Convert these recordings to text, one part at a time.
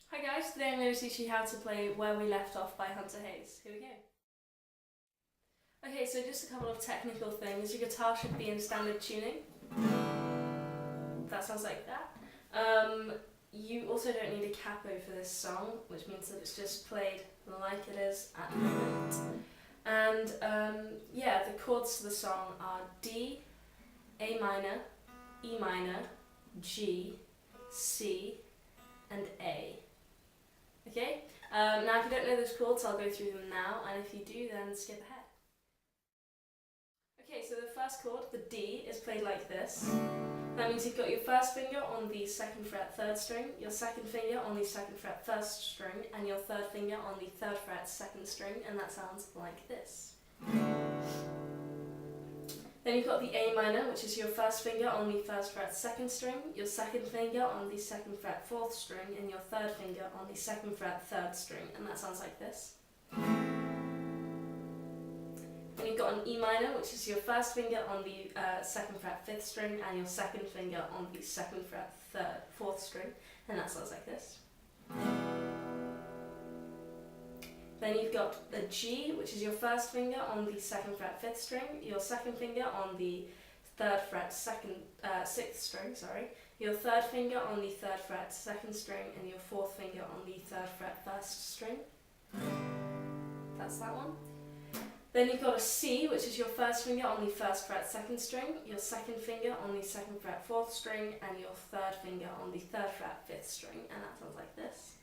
Hi guys, today I'm going to teach you how to play Where We Left Off by Hunter Hayes. Here we go. Okay, so just a couple of technical things. Your guitar should be in standard tuning. That sounds like that. You also don't need a capo for this song, which means that it's just played like it is at the moment. And yeah, the chords to the song are D, A minor, E minor, G, C, and A. Okay? Now if you don't know those chords, I'll go through them now, and if you do, then skip ahead. Okay, so the first chord, the D, is played like this. That means you've got your first finger on the 2nd fret 3rd string, your second finger on the 2nd fret 1st string, and your third finger on the 3rd fret 2nd string, and that sounds like this. Then you've got the A minor, which is your first finger on the 1st fret 2nd string, your second finger on the 2nd fret 4th string, and your third finger on the 2nd fret 3rd string, and that sounds like this. Then you've got an E minor, which is your first finger on the 2nd fret 5th string, and your second finger on the 2nd fret 4th string, and that sounds like this. Then you've got the G, which is your first finger on the 2nd fret 5th string, your second finger on the 3rd fret 6th string, your third finger on the 3rd fret 2nd string, and your fourth finger on the 3rd fret 1st string. That's that one. Then you've got a C, which is your first finger on the 1st fret 2nd string, your second finger on the 2nd fret 4th string, and your third finger on the 3rd fret 5th string, and that sounds like this.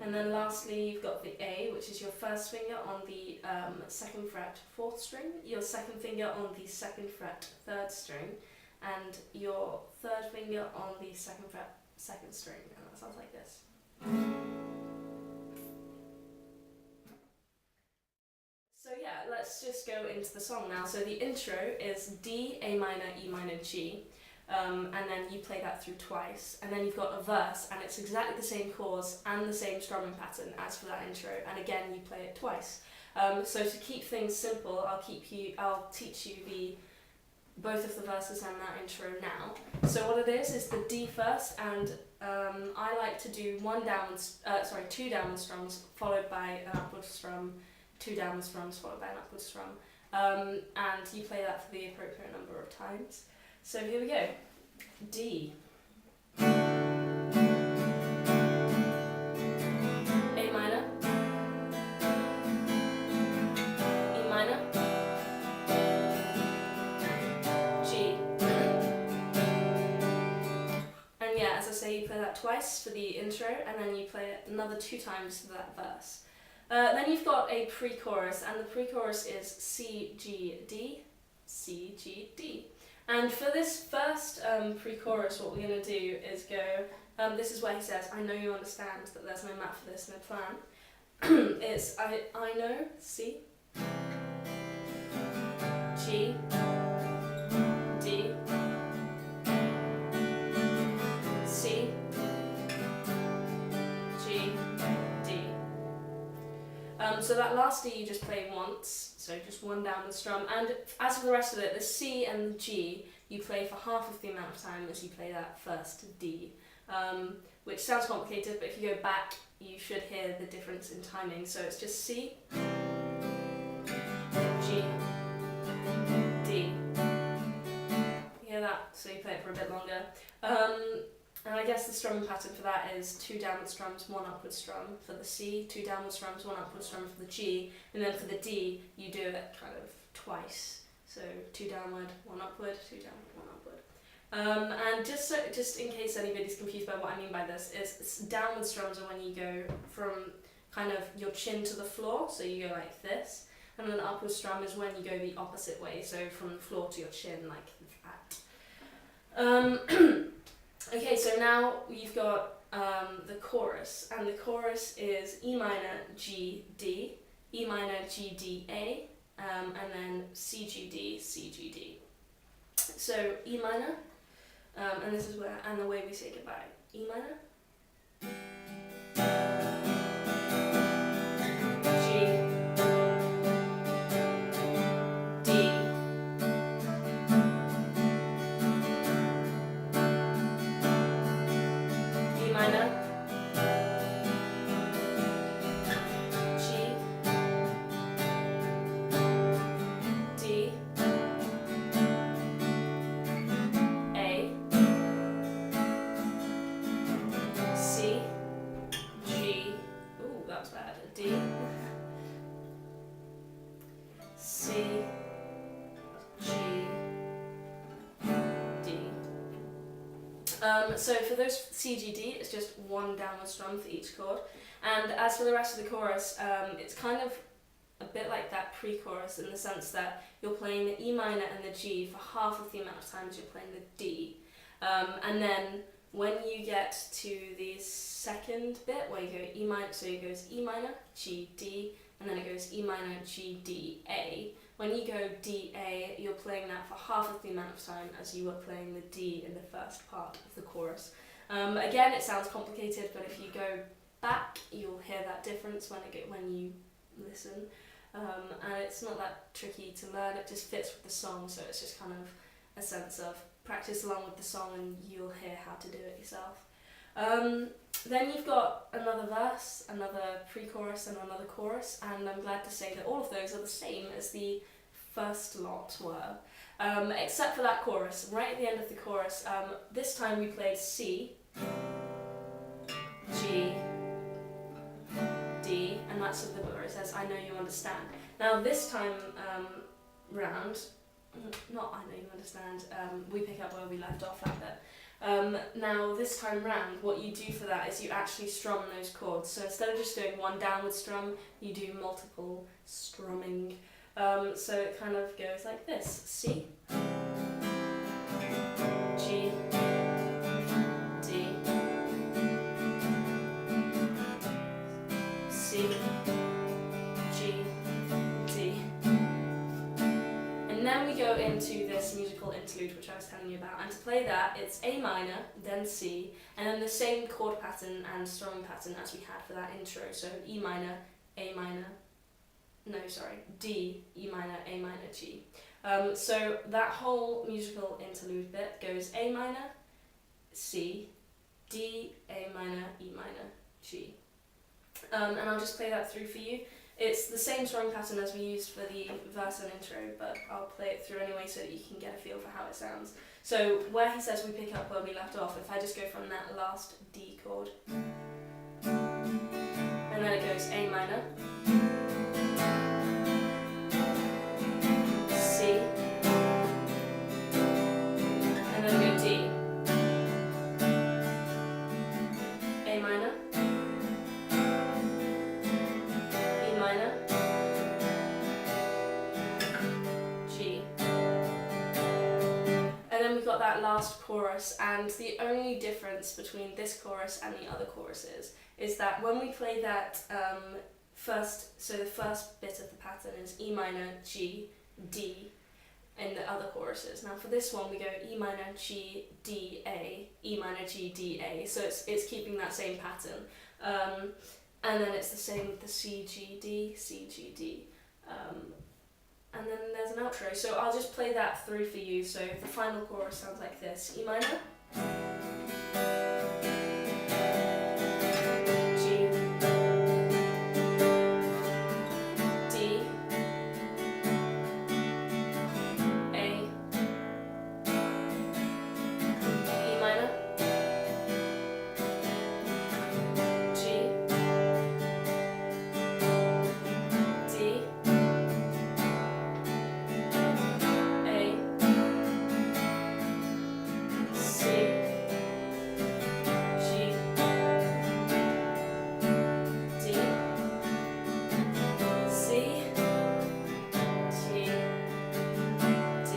And then lastly, you've got the A, which is your first finger on the 2nd fret 4th string, your second finger on the 2nd fret 3rd string, and your third finger on the 2nd fret 2nd string, and that sounds like this. So yeah, let's just go into the song now. So the intro is D, A minor, E minor, G. And then you play that through twice, and then you've got a verse, and it's exactly the same chords and the same strumming pattern as for that intro, and again you play it twice. So to keep things simple, I'll teach you both of the verses and that intro now. So what it is the D first, and I like to do two downward strums followed by an upward strum, two downward strums followed by an upward strum, and you play that for the appropriate number of times. So here we go. D, A minor, E minor, G. And yeah, as I say, you play that twice for the intro, and then you play it another 2 times for that verse. Then you've got a pre-chorus, and the pre-chorus is C, G, D, C, G, D. And for this first pre-chorus, what we're going to do is go, this is where he says, I know you understand that there's no map for this, no plan. It's I know, C, G, D, C, G, D. So that last D you just play once, so just one downward strum, and as for the rest of it, the C and the G you play for half of the amount of time as you play that first D, which sounds complicated, but if you go back you should hear the difference in timing. So it's just C, G, D. You hear that? So you play it for a bit longer. And I guess the strumming pattern for that is 2 downward strums, 1 upward strum for the C, 2 downward strums, 1 upward strum for the G, and then for the D, you do it kind of twice. So 2 downward, 1 upward, 2 downward, 1 upward. And just in case anybody's confused by what I mean by this, is downward strums are when you go from kind of your chin to the floor, so you go like this, and then upward strum is when you go the opposite way, so from the floor to your chin, like that. Okay, so now you've got the chorus, and the chorus is E minor, G, D, E minor, G, D, A, and then C, G, D, C, G, D. So E minor, and this is the way we say goodbye. E minor, So for those C, G, D, it's just one downward strum for each chord. And as for the rest of the chorus, it's kind of a bit like that pre-chorus in the sense that you're playing the E minor and the G for half of the amount of times you're playing the D. And then when you get to the second bit where you go E minor, so it goes E minor, G, D, and then it goes E minor, G, D, A. When you go D, A, you're playing that for half of the amount of time as you were playing the D in the first part of the chorus. Again, it sounds complicated, but if you go back, you'll hear that difference when you listen. And it's not that tricky to learn, it just fits with the song, so it's just kind of a sense of practice along with the song and you'll hear how to do it yourself. Then you've got another verse, another pre-chorus and another chorus, and I'm glad to say that all of those are the same as the first lot were, except for that chorus. Right at the end of the chorus, this time we played C, G, D, and that's the bit where it says, I know you understand. Now this time round, not I know you understand, we pick up where we left off that bit. Now this time round, what you do for that is you actually strum those chords. So instead of just doing one downward strum, you do multiple strumming. So it kind of goes like this: C, G, D, C, G, D. And then we go into this musical interlude which I was telling you about, and to play that it's A minor, then C, and then the same chord pattern and strumming pattern as we had for that intro, so E minor, A minor, D, E minor, A minor, G. So that whole musical interlude bit goes A minor, C, D, A minor, E minor, G. And I'll just play that through for you. It's the same strumming pattern as we used for the verse and intro, but I'll play it through anyway so that you can get a feel for how it sounds. So where he says we pick up where we left off, if I just go from that last D chord, and then it goes A minor, C, and then go D, A minor, E minor, G. And then we've got that last chorus, and the only difference between this chorus and the other choruses is that when we play that the first bit of the pattern is E minor, G, D in the other choruses. Now for this one we go E minor, G, D, A, E minor, G, D, A, so it's keeping that same pattern. And then it's the same with the C, G, D, C, G, D. And then there's an outro, so I'll just play that through for you. So the final chorus sounds like this: E minor, G, D, A, E minor, G, D, A, C, G, D, C, G, D.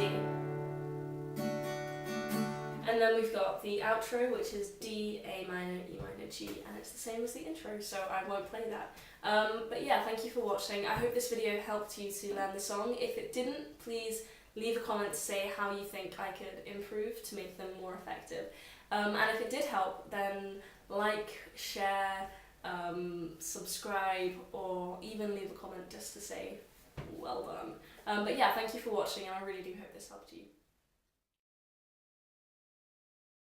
And then we've got the outro, which is D, A minor, E minor, G, and it's the same as the intro, so I won't play that. But yeah, thank you for watching. I hope this video helped you to learn the song. If it didn't, please leave a comment to say how you think I could improve to make them more effective. And if it did help, then like, share, subscribe, or even leave a comment just to say well done. But yeah, thank you for watching, and I really do hope this helped you.